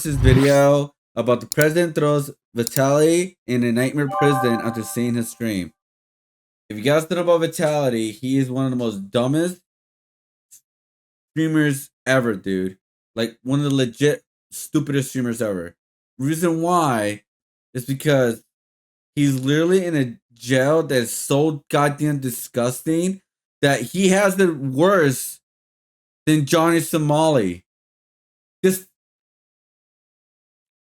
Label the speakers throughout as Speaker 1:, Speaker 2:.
Speaker 1: This video about the president throws Vitaly in a nightmare prison after seeing his stream. If you guys don't know about Vitaly, he is one of the most dumbest streamers ever, dude. Like one of the legit stupidest streamers ever. Reason why is because he's literally in a jail that is so goddamn disgusting that he has it worse than Johnny Somali. Just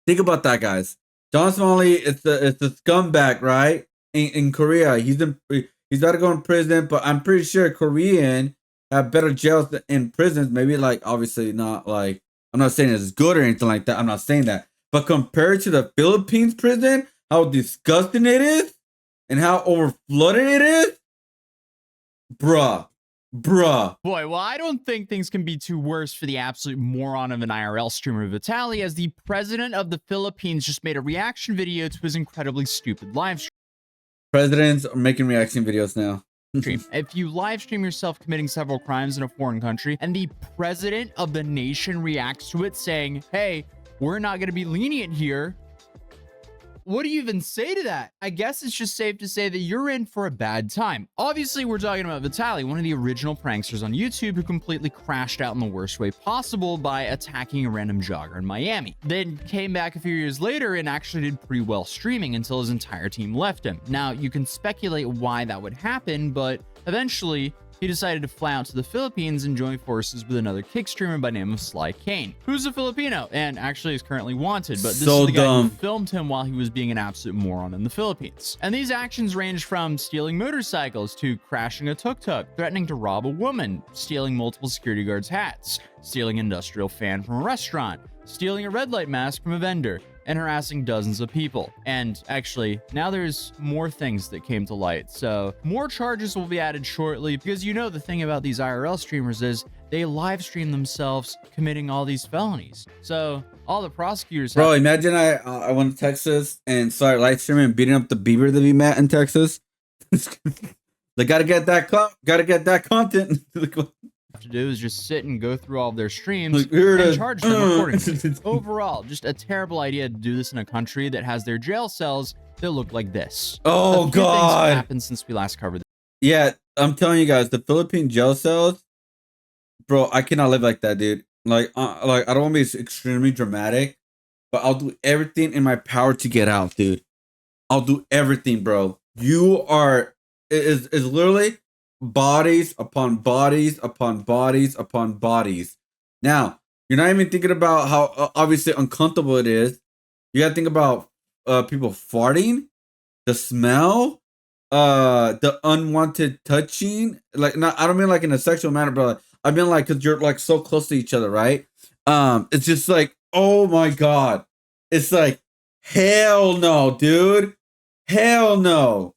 Speaker 1: think about that, guys. John Smalley, it's a scumbag, right? In Korea, he's about to go in prison, but I'm pretty sure Korean have better jails in prisons. Maybe like obviously not like I'm not saying it's good or anything like that. I'm not saying that, but compared to the Philippines prison, how disgusting it is and how overflooded it is, bruh. Boy,
Speaker 2: well, I don't think things can be too worse for the absolute moron of an IRL streamer Vitaly, as the president of the Philippines just made a reaction video to his incredibly stupid live stream.
Speaker 1: Presidents are making reaction videos now.
Speaker 2: If you live stream yourself committing several crimes in a foreign country and the president of the nation reacts to it saying, hey, we're not going to be lenient here, what do you even say to that? I guess it's just safe to say that you're in for a bad time. Obviously, we're talking about Vitaly, one of the original pranksters on YouTube who completely crashed out in the worst way possible by attacking a random jogger in Miami. Then came back a few years later and actually did pretty well streaming until his entire team left him. Now, you can speculate why that would happen, but eventually, he decided to fly out to the Philippines and join forces with another kick streamer by the name of Sly Kane, who's a Filipino and actually is currently wanted, but this is the guy who filmed him while he was being an absolute moron in the Philippines. And these actions range from stealing motorcycles to crashing a tuk-tuk, threatening to rob a woman, stealing multiple security guards' hats, stealing an industrial fan from a restaurant, stealing a red light mask from a vendor, and harassing dozens of people. And actually, now there's more things that came to light. So more charges will be added shortly because you know the thing about these IRL streamers is they live stream themselves committing all these felonies. So all the prosecutors
Speaker 1: Bro, imagine I went to Texas and started live streaming and beating up the beaver that we met in Texas. They gotta get that content.
Speaker 2: To do is just sit and go through all of their streams and charge them accordingly. Overall, just a terrible idea to do this in a country that has their jail cells that look like this.
Speaker 1: Oh God!
Speaker 2: Things have happened since we last covered this.
Speaker 1: Yeah, I'm telling you guys, the Philippine jail cells, bro. I cannot live like that, dude. Like I don't want to be extremely dramatic, but I'll do everything in my power to get out, dude. I'll do everything, bro. You are is literally bodies upon bodies upon bodies upon bodies. Now, you're not even thinking about how obviously uncomfortable it is. You gotta think about people farting, the smell, the unwanted touching. Like, not I don't mean like in a sexual manner, but I mean like because you're like so close to each other, right? It's just like, oh my God. It's like, hell no, dude. Hell no.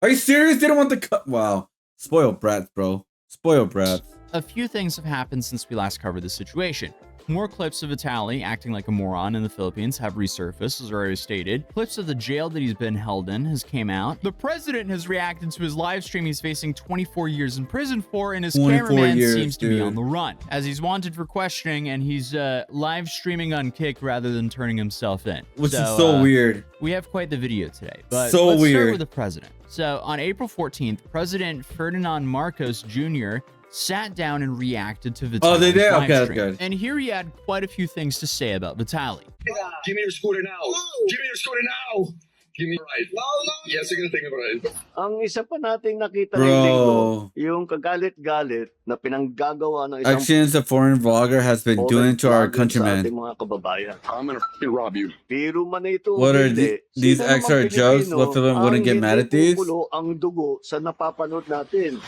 Speaker 1: Are you serious? They don't want the cut. Wow. Spoiled brats, bro. Spoiled brats.
Speaker 2: A few things have happened since we last covered this situation. More clips of Vitaly acting like a moron in the Philippines have resurfaced, as already stated. Clips of the jail that he's been held in has came out. The president has reacted to his live stream he's facing 24 years in prison for, and his cameraman seems to be on the run, as he's wanted for questioning, and he's live streaming on Kick rather than turning himself in.
Speaker 1: Which is so weird.
Speaker 2: We have quite the video today, but
Speaker 1: so
Speaker 2: let's
Speaker 1: weird.
Speaker 2: Start with the president. So on April 14th, President Ferdinand Marcos Jr. sat down and reacted to Vitaly's
Speaker 1: they did?
Speaker 2: live
Speaker 1: Okay,
Speaker 2: stream.
Speaker 1: good.
Speaker 2: And here he had quite a few things to say about Vitaly.
Speaker 3: Give me your scooter now. Whoa. Give me your scooter now. Give me a ride. No. Yes, you're gonna take a ride.
Speaker 4: Ang isa pa nating nakita ng linggo, yung kagalit-galit na pinanggagawa ng isang
Speaker 1: actions a foreign vlogger has been doing to our countrymen.
Speaker 4: Mga kababayan.
Speaker 3: I'm gonna rob you.
Speaker 4: Pero man ito,
Speaker 1: what are these extra jokes? What film wouldn't get mad at these?
Speaker 4: Ang dugo sa napapanood natin.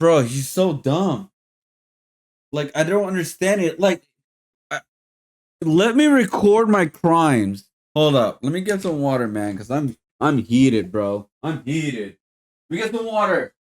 Speaker 1: Bro, he's so dumb. Like, I don't understand it. Like, let me record my crimes. Hold up. Let me get some water, man, because I'm heated, bro. I'm heated. We get some water.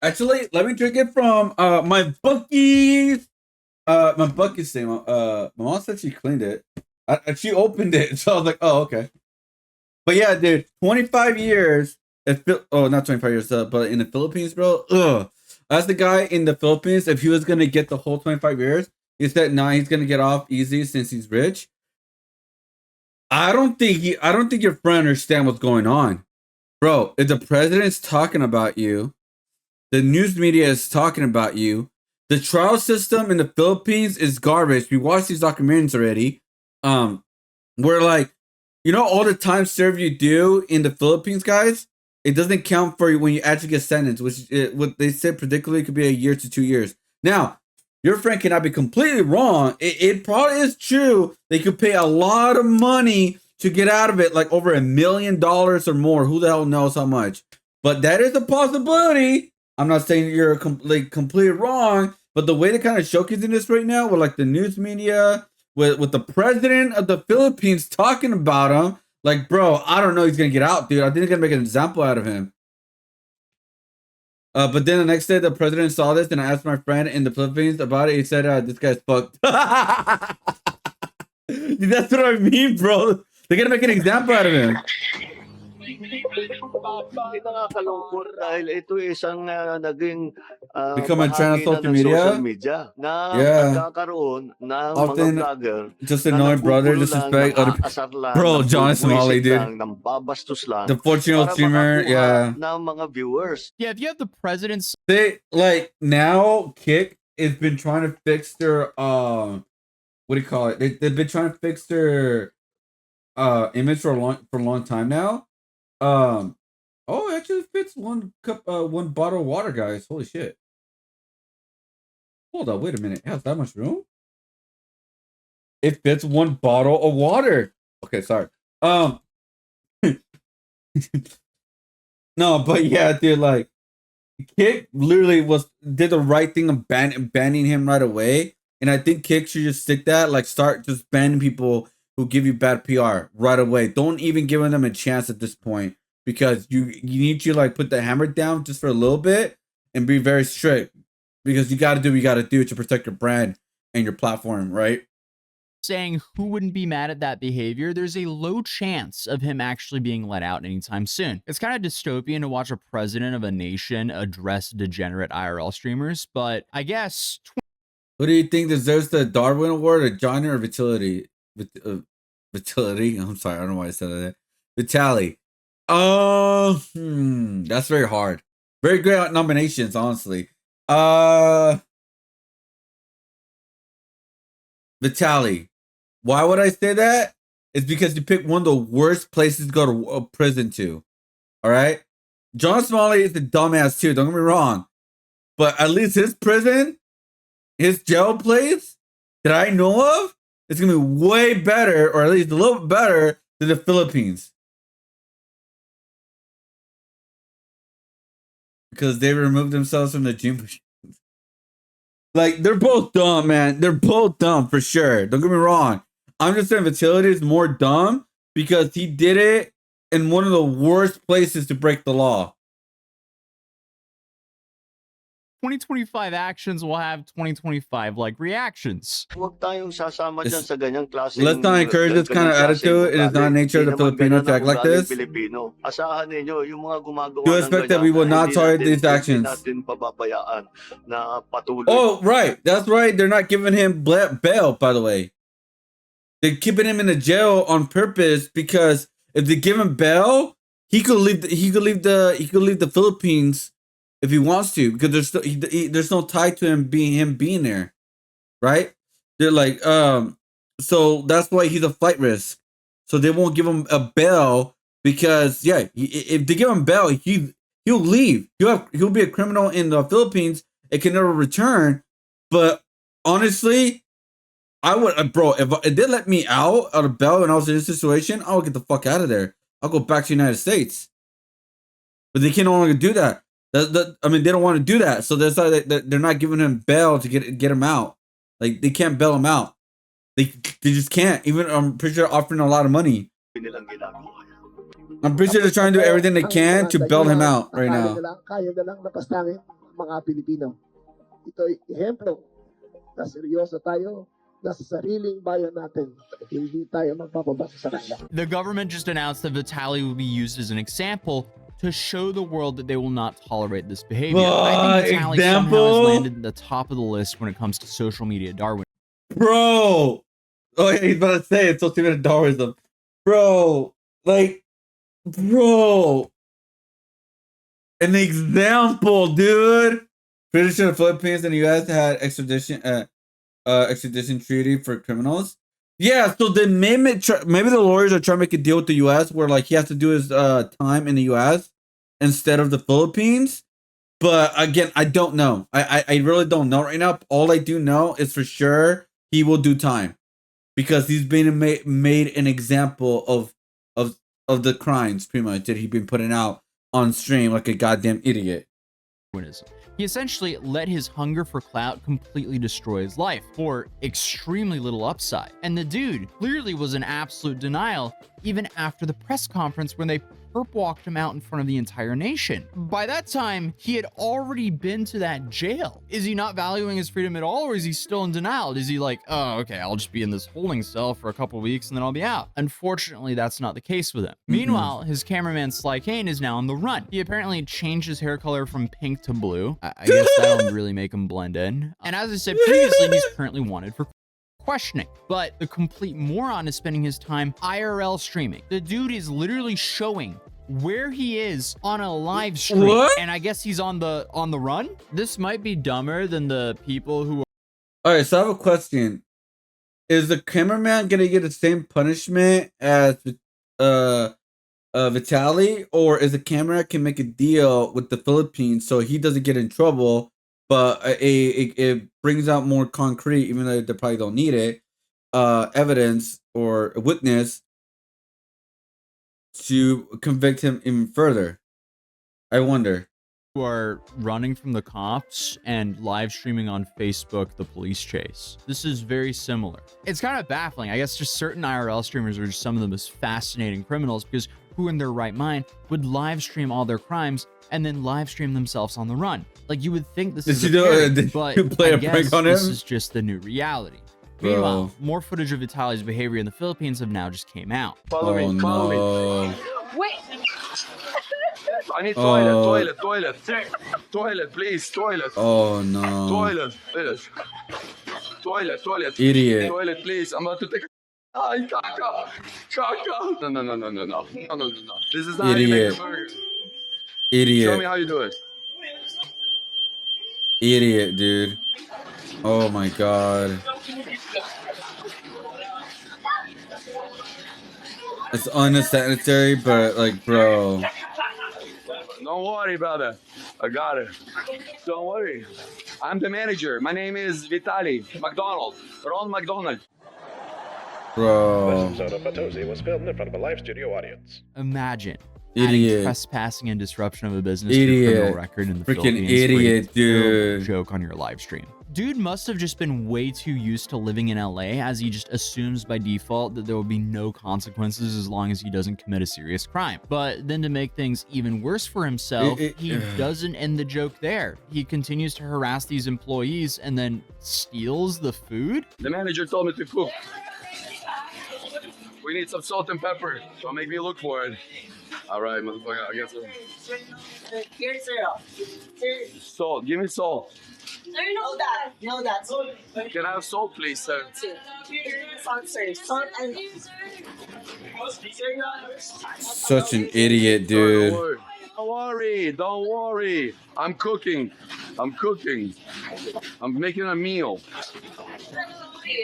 Speaker 1: Actually, let me drink it from my Bucky's. My Bucky's thing. My mom said she cleaned it. She opened it, so I was like, oh, okay. But yeah, dude, 25 years. Oh, not 25 years, but in the Philippines, bro. Ugh. As the guy in the Philippines, if he was gonna get the whole 25 years, he said, nah, he's gonna get off easy since he's rich. I don't think your friend understand what's going on. Bro, if the president's talking about you, the news media is talking about you, the trial system in the Philippines is garbage. We watched these documentaries already. Where like, you know, all the time served you do in the Philippines, guys, it doesn't count for you when you actually get sentenced, which what they said predictably could be a year to 2 years. Now, your friend cannot be completely wrong. It probably is true. They could pay a lot of money to get out of it, like over $1 million or more. Who the hell knows how much? But that is a possibility. I'm not saying you're completely wrong, but the way they're kind of showcasing this right now with like the news media, with the president of the Philippines talking about him, like, bro, I don't know he's gonna get out, dude. I think they're gonna make an example out of him. But then the next day, the president saw this, and I asked my friend in the Philippines about it. He said, "This guy's fucked." Dude, that's what I mean, bro. They're gonna make an example out of him.
Speaker 4: Hindi nakakalungkot dahil ito isang naging
Speaker 1: Become a trend on
Speaker 4: bahagi na
Speaker 1: social
Speaker 4: ng social
Speaker 1: media.
Speaker 4: media na
Speaker 1: Yeah.
Speaker 4: nagkakaroon ng mga
Speaker 1: Often
Speaker 4: vlogger
Speaker 1: just
Speaker 4: na
Speaker 1: annoying brother,
Speaker 4: nagpupulo lang,
Speaker 1: disrespect other people.
Speaker 4: nang-aasar lang,
Speaker 1: Bro, John Smalley,
Speaker 4: nambubwisit
Speaker 1: dude.
Speaker 4: lang, nambabastos lang
Speaker 1: The 14-year-old
Speaker 4: para
Speaker 1: streamer,
Speaker 4: makakuha
Speaker 1: yeah.
Speaker 4: ng mga viewers.
Speaker 2: Yeah, if you have the president's
Speaker 1: They like now Kick has been trying to fix their what do you call it? They've been trying to fix their image for a long time now. Oh, it actually fits one bottle of water, guys. Holy shit. Hold up, wait a minute. It has that much room? It fits one bottle of water. Okay, sorry. No, but yeah, dude, like Kick literally did the right thing of banning him right away. And I think Kick should just stick that, like start just banning people who give you bad PR right away. Don't even give them a chance at this point, because you need to like put the hammer down just for a little bit and be very strict, because you got to do what you got to do to protect your brand and your platform, right?
Speaker 2: saying who wouldn't be mad at that behavior, there's a low chance of him actually being let out anytime soon. It's kind of dystopian to watch a president of a nation address degenerate IRL streamers, but I guess...
Speaker 1: Who do you think deserves the Darwin Award, or Johnny or Vitaly? Vitaly? I'm sorry, I don't know why I said that. Vitaly. That's very hard. Very great nominations, honestly. Vitaly. Why would I say that? It's because you picked one of the worst places to go to prison to. All right? John Smalley is a dumbass too, don't get me wrong. But at least his prison, his jail place that I know of, is going to be way better, or at least a little bit better, than the Philippines. Because they removed themselves from the gym machines. Like, they're both dumb, man. They're both dumb for sure. Don't get me wrong. I'm just saying Vitaly is more dumb because he did it in one of the worst places to break the law.
Speaker 2: 2025 actions will have 2025 like reactions.
Speaker 4: Huwag tayong sasama dyan sa ganyang klaseng...
Speaker 1: Let's not encourage this kind of attitude. It is not nature of the Filipino to act like this.
Speaker 4: Pilipino. Asahan ninyo, yung mga gumagawa
Speaker 1: Do expect that we will not tolerate these actions.
Speaker 4: Natin pababayaan na patuloy.
Speaker 1: Oh, right. That's right. They're not giving him bail, by the way. They're keeping him in the jail on purpose, because if they give him bail, he could leave the Philippines if he wants to, because there's no tie to him being there, right? They're like, so that's why he's a flight risk. So they won't give him a bail, because if they give him bail, he'll leave. He'll be a criminal in the Philippines and can never return. But honestly, I would, bro, if they let me out of bail and I was in this situation, I would get the fuck out of there. I'll go back to the United States. But they can no longer do that. I mean, they don't want to do that, so that's why they're not giving him bail to get him out. Like, they can't bail him out. They just can't. Even I'm pretty sure they're offering a lot of money. I'm pretty sure they're trying to do everything they can to bail him out right now.
Speaker 5: mga Pilipino. Ito'y ehemplo na seryoso tayo na sa sariling bayan natin. Hindi tayo magpapabasa sa kanila.
Speaker 2: The government just announced that Vitaly will be used as an example to show the world that they will not tolerate this behavior. I think Vitaly somehow has landed at the top of the list when it comes to social media Darwin.
Speaker 1: Bro. Oh yeah, he's about to say it's social media Darwinism. Bro, like, bro. An example, dude. Pretty sure the Philippines and the U.S. had extradition treaty for criminals. Yeah, so the maybe the lawyers are trying to make a deal with the U.S. where like he has to do his time in the U.S. instead of the Philippines. But again, I don't know. I really don't know right now. All I do know is for sure he will do time because he's been made an example of the crimes pretty much that he's been putting out on stream like a goddamn idiot.
Speaker 2: He essentially let his hunger for clout completely destroy his life for extremely little upside. And the dude clearly was in absolute denial even after the press conference when they perp walked him out in front of the entire nation. By that time, he had already been to that jail. Is he not valuing his freedom at all, or is he still in denial? Is he like, oh, okay, I'll just be in this holding cell for a couple weeks and then I'll be out? Unfortunately, that's not the case with him. Meanwhile, his cameraman Sly Kane is now on the run. He apparently changed his hair color from pink to blue. I guess that'll really make him blend in. And as I said previously, he's currently wanted for questioning. But the complete moron is spending his time IRL streaming. The dude is literally showing where he is on a live stream.
Speaker 1: What?
Speaker 2: And I guess he's on the run. This might be dumber than the people who
Speaker 1: All right, so I have a question. Is the cameraman gonna get the same punishment as Vitaly, or is the camera can make a deal with the Philippines so he doesn't get in trouble, but it brings out more concrete, even though they probably don't need it, evidence or a witness to convict him even further? I wonder.
Speaker 2: who are running from the cops and live streaming on Facebook the police chase. This is very similar. It's kind of baffling. I guess just certain IRL streamers are just some of the most fascinating criminals, because who in their right mind would live stream all their crimes and then live stream themselves on the run? Like, you would think this is a parody, but I guess this is just the new reality. Meanwhile, more footage of Vitaly's behavior in the Philippines have now just came out.
Speaker 3: Follow me, follow me.
Speaker 6: Wait.
Speaker 3: I need toilet, please, toilet.
Speaker 1: Oh no.
Speaker 3: Toilet.
Speaker 1: Idiot.
Speaker 3: Toilet, please. I'm about to take a... Ay, caca. No. This is not how you make a burger.
Speaker 1: Idiot.
Speaker 3: Show me how you do it.
Speaker 1: Idiot, dude. Oh my god. It's unnecessary, but like, bro.
Speaker 3: Don't worry, brother. I got it. Don't worry. I'm the manager. My name is Vitaly McDonald. Ron McDonald.
Speaker 1: Bro.
Speaker 7: This episode of Fatozi was filmed in front of a live studio audience.
Speaker 2: Imagine
Speaker 1: Idiot.
Speaker 2: adding trespassing and disruption of a business
Speaker 1: Idiot.
Speaker 2: to your criminal record in the
Speaker 1: Freaking
Speaker 2: Philippines.
Speaker 1: idiot, dude.
Speaker 2: Joke on your live stream. Dude must have just been way too used to living in LA, as he just assumes by default that there will be no consequences as long as he doesn't commit a serious crime. But then to make things even worse for himself, he doesn't end the joke there. He continues to harass these employees and then steals the food.
Speaker 3: The manager told me to cook. We need some salt and pepper, so make me look for it. All right, motherfucker, I guess so.
Speaker 6: Here's sir.
Speaker 3: Salt, give me salt.
Speaker 6: No, that's.
Speaker 3: Can I have salt, please, sir?
Speaker 6: Salt, sir. Salt and.
Speaker 1: Such an idiot, dude.
Speaker 3: Don't worry. I'm cooking. I'm making a meal.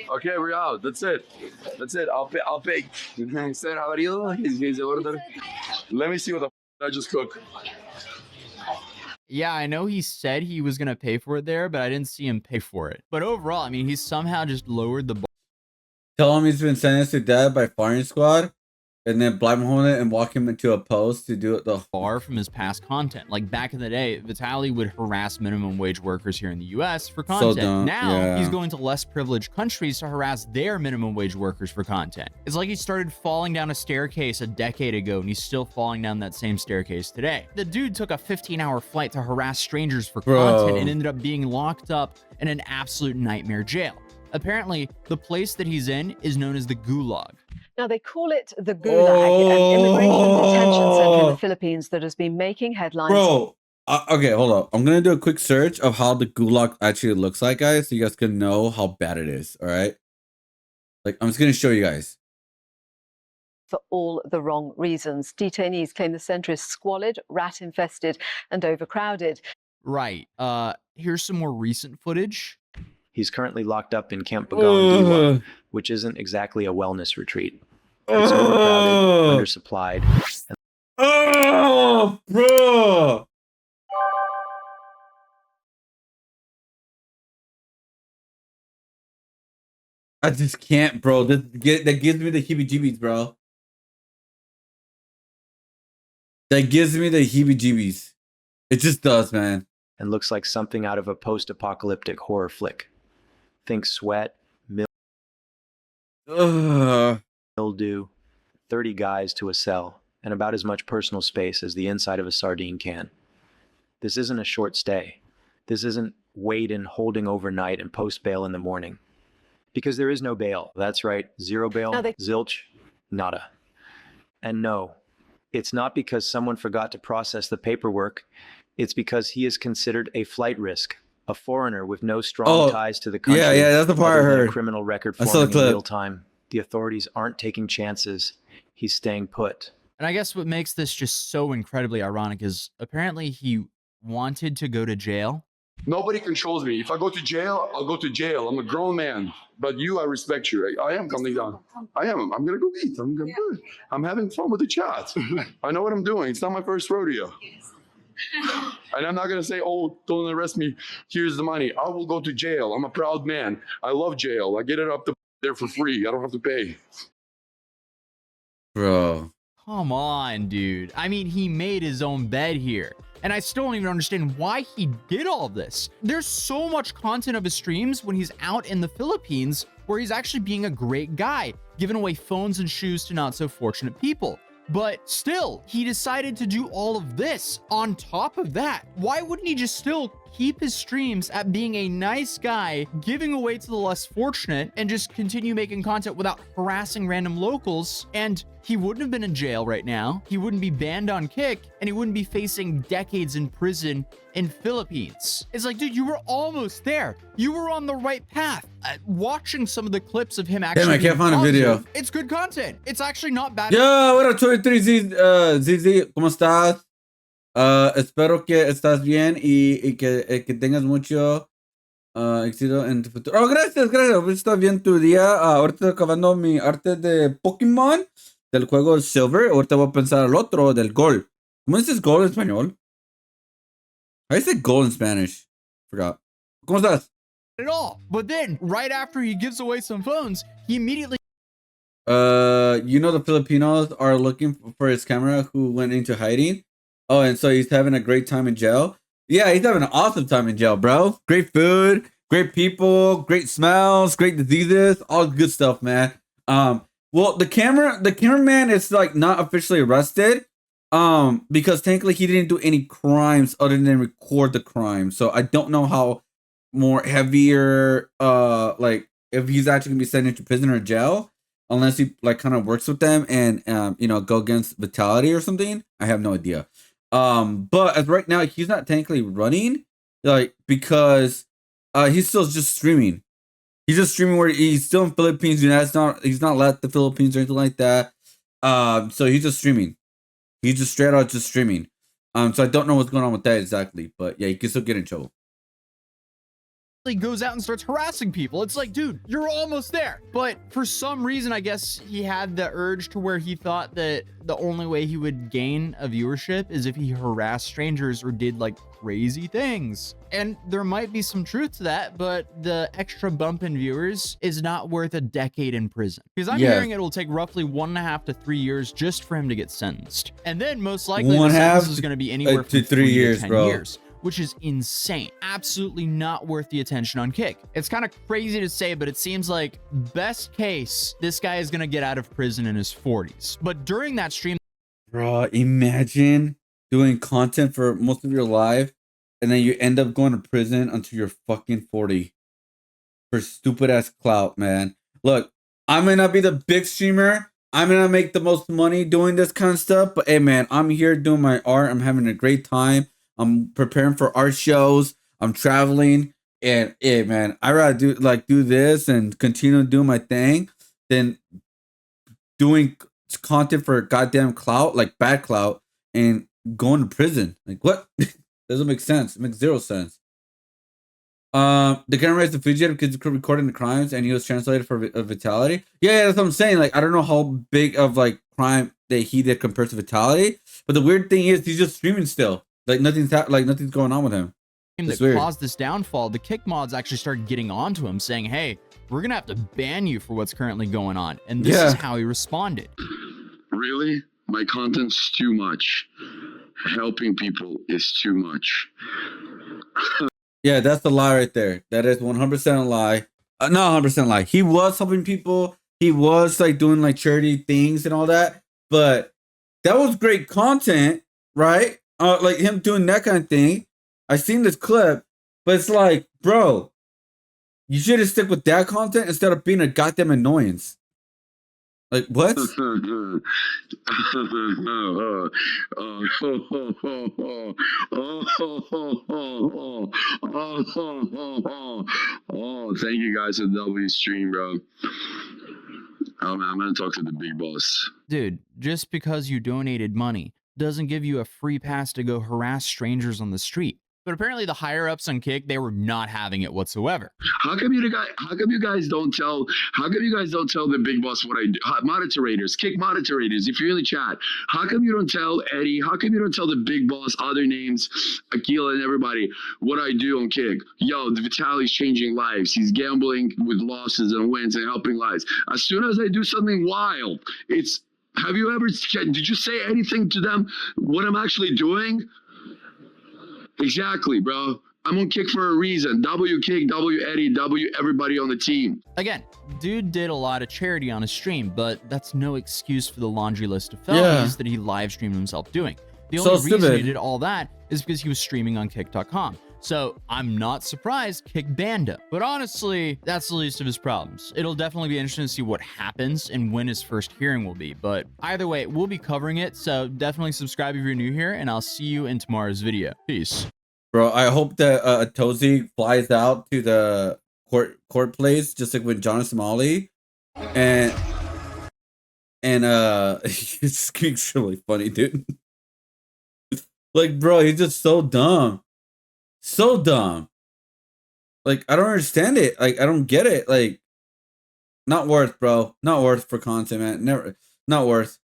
Speaker 3: Okay, we're out. That's it. I'll pay. Sir, how are you? He's order. Let me see what the I just cooked.
Speaker 2: Yeah, I know he said he was going to pay for it there, but I didn't see him pay for it. But overall, I mean, he's somehow just lowered the bar.
Speaker 1: Tell him he's been sentenced to death by firing squad. and then blindfold it and walk him into a post to do it the
Speaker 2: far from his past content. Like back in the day, Vitaly would harass minimum wage workers here in the US for content.
Speaker 1: dumb.
Speaker 2: Now
Speaker 1: Yeah.
Speaker 2: he's going to less privileged countries to harass their minimum wage workers for content. It's like he started falling down a staircase a decade ago and he's still falling down that same staircase today. The dude took a 15-hour flight to harass strangers for content and ended up being locked up in an absolute nightmare jail. Apparently, the place that he's in is known as the Gulag.
Speaker 8: Now, they call it the Gulag, an immigration detention center in the Philippines that has been making headlines.
Speaker 1: Bro, okay, hold up. I'm going to do a quick search of how the Gulag actually looks like, guys, so you guys can know how bad it is, all right? Like, I'm just going to show you guys.
Speaker 8: For all the wrong reasons. Detainees claim the center is squalid, rat-infested, and overcrowded.
Speaker 2: Right. Here's some more recent footage.
Speaker 9: He's currently locked up in Camp Bagong, which isn't exactly a wellness retreat. It's overcrowded, undersupplied.
Speaker 1: Oh, bro. I just can't, bro. That gives me the heebie-jeebies, bro. That gives me the heebie-jeebies. It just does, man.
Speaker 9: And looks like something out of a post-apocalyptic horror flick. Think sweat, mildew, 30 guys to a cell, and about as much personal space as the inside of a sardine can. This isn't a short stay. This isn't wait and holding overnight and post bail in the morning. Because there is no bail. That's right, zero bail, zilch, nada. And no, it's not because someone forgot to process the paperwork. It's because he is considered a flight risk. A foreigner with no strong ties to the country.
Speaker 1: Yeah, that's the part I heard.
Speaker 9: A criminal record forming in real time. The authorities aren't taking chances. He's staying put.
Speaker 2: And I guess what makes this just so incredibly ironic is apparently he wanted to go to jail.
Speaker 3: Nobody controls me. If I go to jail, I'll go to jail. I'm a grown man. But you, I respect you. I am coming down. I am. I'm going to go eat. I'm having fun with the chat. I know what I'm doing. It's not my first rodeo. And I'm not going to say, oh, don't arrest me. Here's the money. I will go to jail. I'm a proud man. I love jail. I get it up there for free. I don't have to pay.
Speaker 1: Bro.
Speaker 2: Come on, dude. I mean, he made his own bed here. And I still don't even understand why he did all this. There's so much content of his streams when he's out in the Philippines where he's actually being a great guy, giving away phones and shoes to not so fortunate people. But still, he decided to do all of this on top of that. Why wouldn't he just still keep his streams at being a nice guy, giving away to the less fortunate, and just continue making content without harassing random locals? And he wouldn't have been in jail right now. He wouldn't be banned on Kick, and he wouldn't be facing decades in prison in Philippines. It's like, dude, you were almost there. You were on the right path. Watching some of the clips of him actually.
Speaker 1: Damn, I can't find a video.
Speaker 2: It's good content. It's actually not bad.
Speaker 1: Yo, what up, 23Z, ZZ, ¿cómo estás? Espero que estás bien y que tengas mucho éxito en tu futuro. Oh, gracias. Está bien tu día. Ahorita acabando mi arte de Pokémon del juego Silver. Ahorita voy a pensar al otro del Gold. ¿Cómo dices Gold en español? How do you say Gold in Spanish? Forgot. ¿Cómo estás?
Speaker 2: At all. But then, right after he gives away some phones, he immediately.
Speaker 1: You know the Filipinos are looking for his camera who went into hiding. Oh, and so he's having a great time in jail. Yeah, he's having an awesome time in jail, bro. Great food, great people, great smells, great diseases, all good stuff, man. Well, the cameraman is like not officially arrested, because technically he didn't do any crimes other than record the crime. So I don't know how more heavier, like if he's actually gonna be sent into prison or jail, unless he like kind of works with them and go against Vitaly or something. I have no idea. But as right now, he's not technically running, like, because he's still just streaming. He's just streaming where he's still in Philippines. He's not left the Philippines or anything like that. So he's just streaming. He's just straight out just streaming. So I don't know what's going on with that exactly, but yeah, he can still get in trouble.
Speaker 2: he goes out and starts harassing people. It's like, dude, you're almost there. But for some reason, I guess he had the urge to where he thought that the only way he would gain a viewership is if he harassed strangers or did like crazy things. And there might be some truth to that, but the extra bump in viewers is not worth a decade in prison. Because I'm hearing it will take roughly 1.5 to 3 years just for him to get sentenced. And then most likely the sentence is going to be anywhere from 3 years to 10 years. Which is insane. Absolutely not worth the attention on Kick. It's kind of crazy to say, but it seems like best case, this guy is gonna get out of prison in his 40s. But during that stream,
Speaker 1: bro, imagine doing content for most of your life and then you end up going to prison until you're fucking 40 for stupid ass clout, man. Look, I may not be the big streamer. I may not make the most money doing this kind of stuff, but hey, man, I'm here doing my art. I'm having a great time. I'm preparing for art shows. I'm traveling, and hey, man, I rather do this and continue doing my thing than doing content for goddamn clout, like bad clout, and going to prison. Like what? Doesn't make sense. It makes zero sense. The camera is a fugitive because he's recording the crimes, and he was translated for Vitaly. Yeah, that's what I'm saying. Like I don't know how big of like crime that he did compared to Vitaly, but the weird thing is he's just streaming still. Like nothing's going on with him.
Speaker 2: That caused this downfall, the Kick mods actually started getting onto him saying, hey, we're gonna have to ban you for what's currently going on. And this is how he responded.
Speaker 3: Really? My content's too much. Helping people is too much.
Speaker 1: Yeah, that's the lie right there. That is 100% a lie. Not 100% lie. He was helping people. He was like doing like charity things and all that. But that was great content, right? Like him doing that kind of thing. I seen this clip, but it's like, bro, you should have stick with that content instead of being a goddamn annoyance. Like what?
Speaker 3: Oh, thank you guys for the W stream, bro. Oh man, I'm gonna talk to the big boss.
Speaker 2: Dude, just because you donated money doesn't give you a free pass to go harass strangers on the street. But apparently the higher ups on Kick, they were not having it whatsoever.
Speaker 3: How come you guys don't tell the big boss what I do? Moderators, Kick moderators, if you're in the chat, how come you don't tell Eddie? How come you don't tell the big boss, other names, Akila and everybody, what I do on Kick? Yo, Vitaly's changing lives. He's gambling with losses and wins and helping lives. As soon as I do something wild, did you say anything to them what I'm actually doing? Exactly, bro. I'm on Kick for a reason. W Kick, W Eddie, W everybody on the team.
Speaker 2: Again, dude did a lot of charity on his stream, but that's no excuse for the laundry list of felonies that he live streamed himself doing. The only reason he did all that is because he was streaming on Kick.com. So I'm not surprised Kick banned him. But honestly, that's the least of his problems. It'll definitely be interesting to see what happens and when his first hearing will be. But either way, we'll be covering it. So definitely subscribe if you're new here, and I'll see you in tomorrow's video. Peace.
Speaker 1: Bro, I hope that Tozy flies out to the court place just like with John Somali. And it's really funny, dude. Like, bro, he's just so dumb. So dumb. Like, I don't understand it. Like, I don't get it. Like, not worth, bro. Not worth for content, man. Never. Not worth.